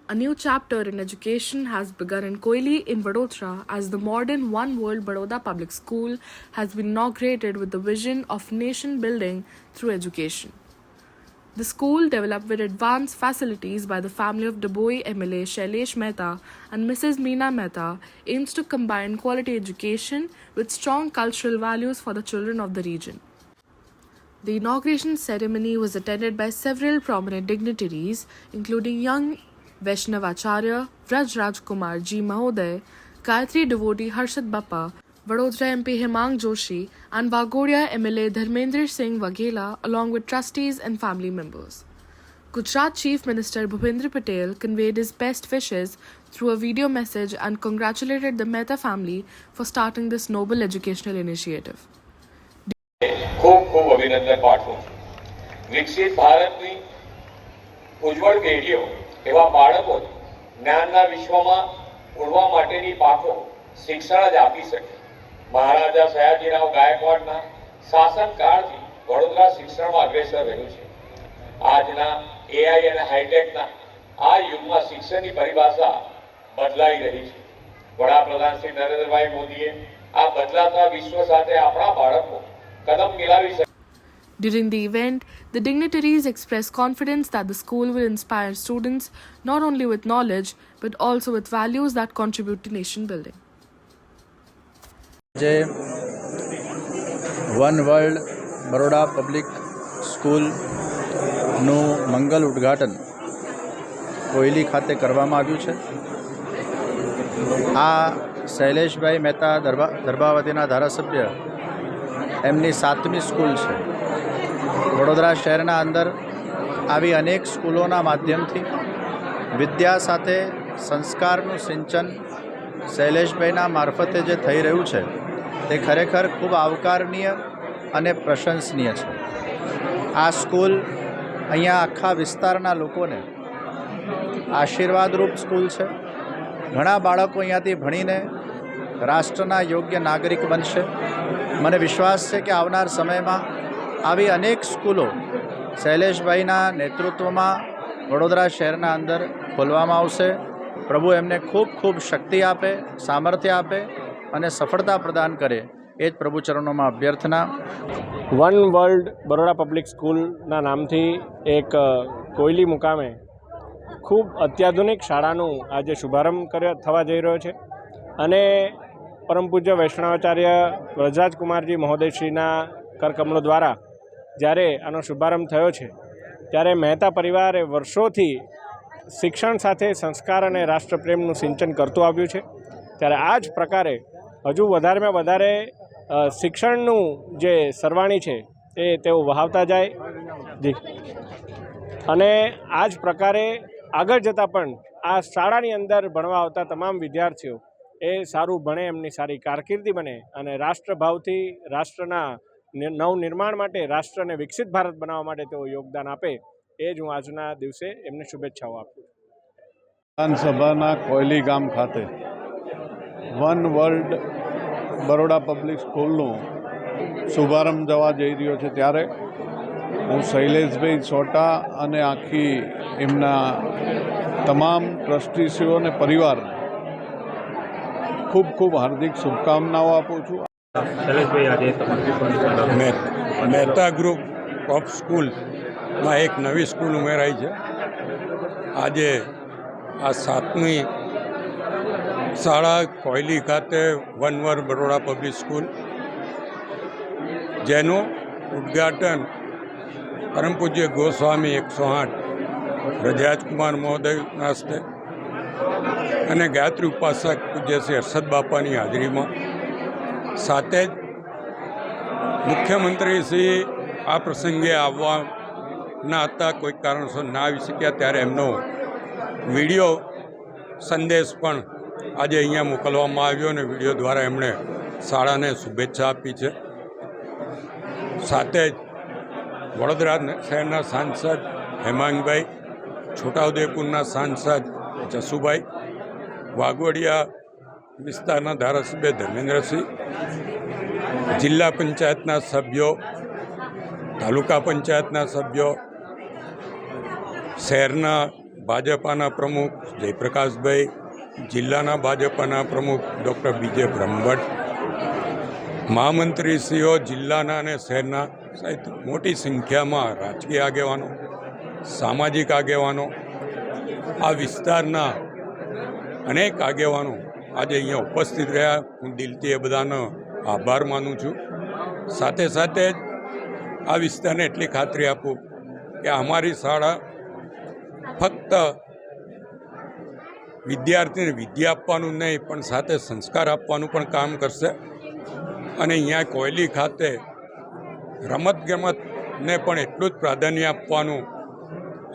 A new chapter in education has begun in Koili in Vadodara as the modern One World Baroda Public School has been inaugurated with the vision of nation building through education. The school, developed with advanced facilities by the family of Daboi MLA Shailesh Mehta and Mrs. Meena Mehta, aims to combine quality education with strong cultural values for the children of the region. The inauguration ceremony was attended by several prominent dignitaries, including young Vaishnav Acharya, Vraj Rajkumar Ji Mahoday, Gayatri devotee Harshad Bappa, Vadodara MP Hemang Joshi, and Vagoria MLA Dharmendra Singh Waghela, along with trustees and family members. Gujarat Chief Minister Bhupendra Patel conveyed his best wishes through a video message and congratulated the Mehta family for starting this noble educational initiative. ખૂબ ખૂબ અભિનંદન પાઠવું. વિકસિત ભારતની ઉજ્જવળ પેઢીઓ એવા બાળકોને જ્ઞાનના વિશ્વમાં ઉડવા માટેની પાકો શિક્ષણ જ આપી શકે. મહારાજા સયાજીરાવ ગાયકવાડના શાસનકાળથી વડોદરા શિક્ષણમાં અગ્રેસર રહ્યું છે. આજના એઆઈ અને હાઈટેકના આ યુગમાં શિક્ષણની પરિભાષા બદલાઈ રહી છે. વડાપ્રધાન શ્રી નરેન્દ્રભાઈ મોદીએ આ બદલાતા વિશ્વ સાથે આપણા બાળકો કદમ મિલાવી શકે. During the event, the dignitaries expressed confidence that the school will inspire students not only with knowledge but also with values that contribute to nation building. જે વન વર્લ્ડ બરોડા પબ્લિક સ્કૂલનું મંગલ ઉદ્ઘાટન કોયલી ખાતે કરવામાં આવ્યું છે. આ શૈલેષભાઈ મહેતા દરબાવતીના ધારાસભ્ય એમની 7મી સ્કૂલ છે. વડોદરા શહેરના અંદર આવી અનેક સ્કૂલોના માધ્યમથી વિદ્યા સાથે સંસ્કારનું સિંચન શૈલેષભાઈના મારફતે જે થઈ રહ્યું છે તે ખરેખર ખૂબ આવકારનીય અને પ્રશંસનીય છે. આ સ્કૂલ અહીંયા આખા વિસ્તારના લોકોને આશીર્વાદરૂપ સ્કૂલ છે. ઘણા બાળકો અહીંયાથી ભણીને રાષ્ટ્રના યોગ્ય નાગરિક બનશે. મને વિશ્વાસ છે કે આવનાર સમયમાં આવી અનેક સ્કૂલો શૈલેષભાઈના નેતૃત્વમાં વડોદરા શહેરના અંદર ખોલવામાં આવશે. પ્રભુ એમને ખૂબ ખૂબ શક્તિ આપે, સામર્થ્ય આપે અને સફળતા પ્રદાન કરે, એ જ પ્રભુ ચરણોમાં અભ્યર્થના. વન વર્લ્ડ બરોડા પબ્લિક સ્કૂલના નામથી એક કોયલી મુકામે ખૂબ અત્યાધુનિક શાળાનું આજે શુભારંભ થવા જઈ રહ્યો છે. અને પરમ પૂજ્ય વૈષ્ણવાચાર્ય વ્રજરાજકુમારજી મહોદયશ્રીના કરકમલો દ્વારા જ્યારે આનો શુભારંભ થયો છે ત્યારે મહેતા પરિવારે વર્ષોથી શિક્ષણ સાથે સંસ્કાર અને રાષ્ટ્રપ્રેમનું સિંચન કરતું આવ્યું છે. ત્યારે આ જ પ્રકારે હજુ વધારેમાં વધારે શિક્ષણનું જે સરવાણી છે એ તેઓ વહાવતા જાય અને આ જ પ્રકારે આગળ જતાં પણ આ શાળાની અંદર ભણવા આવતા તમામ વિદ્યાર્થીઓ એ સારું ભણે, એમની સારી કારકિર્દી બને અને રાષ્ટ્રભાવથી રાષ્ટ્રના નવનિર્માણ માટે, રાષ્ટ્રને વિકસિત ભારત બનાવવા માટે તેઓ યોગદાન આપે, એ જ હું આજના દિવસે એમને શુભેચ્છાઓ આપું. વિધાનસભાના કોયલી ગામ ખાતે વન વર્લ્ડ બરોડા પબ્લિક સ્કૂલનું શુભારંભ જવા જઈ રહ્યો છે. ત્યારે હું શૈલેષભાઈ સોટા અને આખી એમના તમામ ટ્રસ્ટીશ્રીઓ અને પરિવારને ખૂબ ખૂબ હાર્દિક શુભકામનાઓ આપું છું. મહેતા ગ્રુપ ઓફ સ્કૂલમાં એક નવી સ્કૂલ ઉમેરાઈ છે. આજે આ 7મી શાળા કોયલી ખાતે one world Baroda public school, જેનું ઉદ્ઘાટન પરમ પૂજ્ય ગોસ્વામી 108 વ્રજરાજકુમાર મહોદયના હસ્તે અને ગાયત્રી ઉપાસક પૂજ્ય શ્રી હર્ષદ બાપાની હાજરીમાં, સાથે જ મુખ્યમંત્રી શ્રી આ પ્રસંગે આવવાના હતા, કોઈ કારણસર ના આવી શક્યા, ત્યારે એમનો વિડીયો સંદેશ પણ આજે અહીંયા મોકલવામાં આવ્યો અને વિડીયો દ્વારા એમણે શાળાને શુભેચ્છા આપી છે. સાથે જ વડોદરા શહેરના સાંસદ હેમાંગભાઈ, છોટાઉદેપુરના સાંસદ જસુભાઈ, વાઘોડિયા વિસ્તારના ધારાસભ્ય ધર્મેન્દ્રસિંહ, જિલ્લા પંચાયતના સભ્યો, તાલુકા પંચાયતના સભ્યો, શહેરના ભાજપાના પ્રમુખ જયપ્રકાશભાઈ, જિલ્લાના ભાજપાના પ્રમુખ ડૉક્ટર બીજે બ્રહ્મભટ્ટ, મહામંત્રીશ્રીઓ જિલ્લાના અને શહેરના સહિત મોટી સંખ્યામાં રાજકીય આગેવાનો, સામાજિક આગેવાનો, આ વિસ્તારના અનેક આગેવાનો આજે અહીંયા ઉપસ્થિત રહ્યા. હું દિલથી એ બધાનો આભાર માનું છું. સાથે સાથે જ આ વિસ્તારને એટલી ખાતરી આપું કે અમારી શાળા ફક્ત વિદ્યાર્થીને વિદ્યા આપવાનું નહીં પણ સાથે સંસ્કાર આપવાનું પણ કામ કરશે. અને અહીંયા કોયલી ખાતે રમતગમતને પણ એટલું જ પ્રાધાન્ય આપવાનું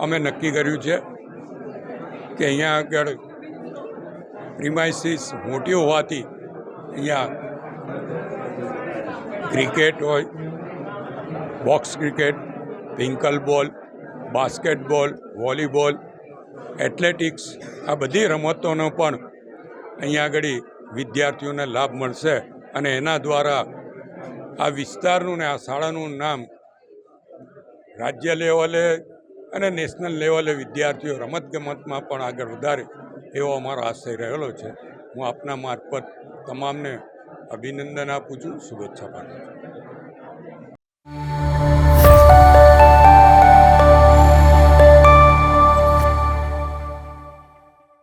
અમે નક્કી કર્યું છે કે અહીંયા આગળ પ્રિમાઇસીસ મોટી હોવાથી અહીંયા ક્રિકેટ હોય, બોક્સ ક્રિકેટ, પિંકલ બોલ, બાસ્કેટબોલ, વોલીબોલ, એથ્લેટિક્સ, આ બધી રમતોનો પણ અહીંયા આગળ વિદ્યાર્થીઓને લાભ મળશે. અને એના દ્વારા આ વિસ્તારનું ને આ શાળાનું નામ રાજ્ય લેવલે અને નેશનલ લેવલે વિદ્યાર્થીઓ રમતગમતમાં પણ આગળ વધારે એવો અમારો આશય રહેલો છે. હું આપના મારફત તમામને અભિનંદન આપું છું, શુભેચ્છા પાઠવું છું.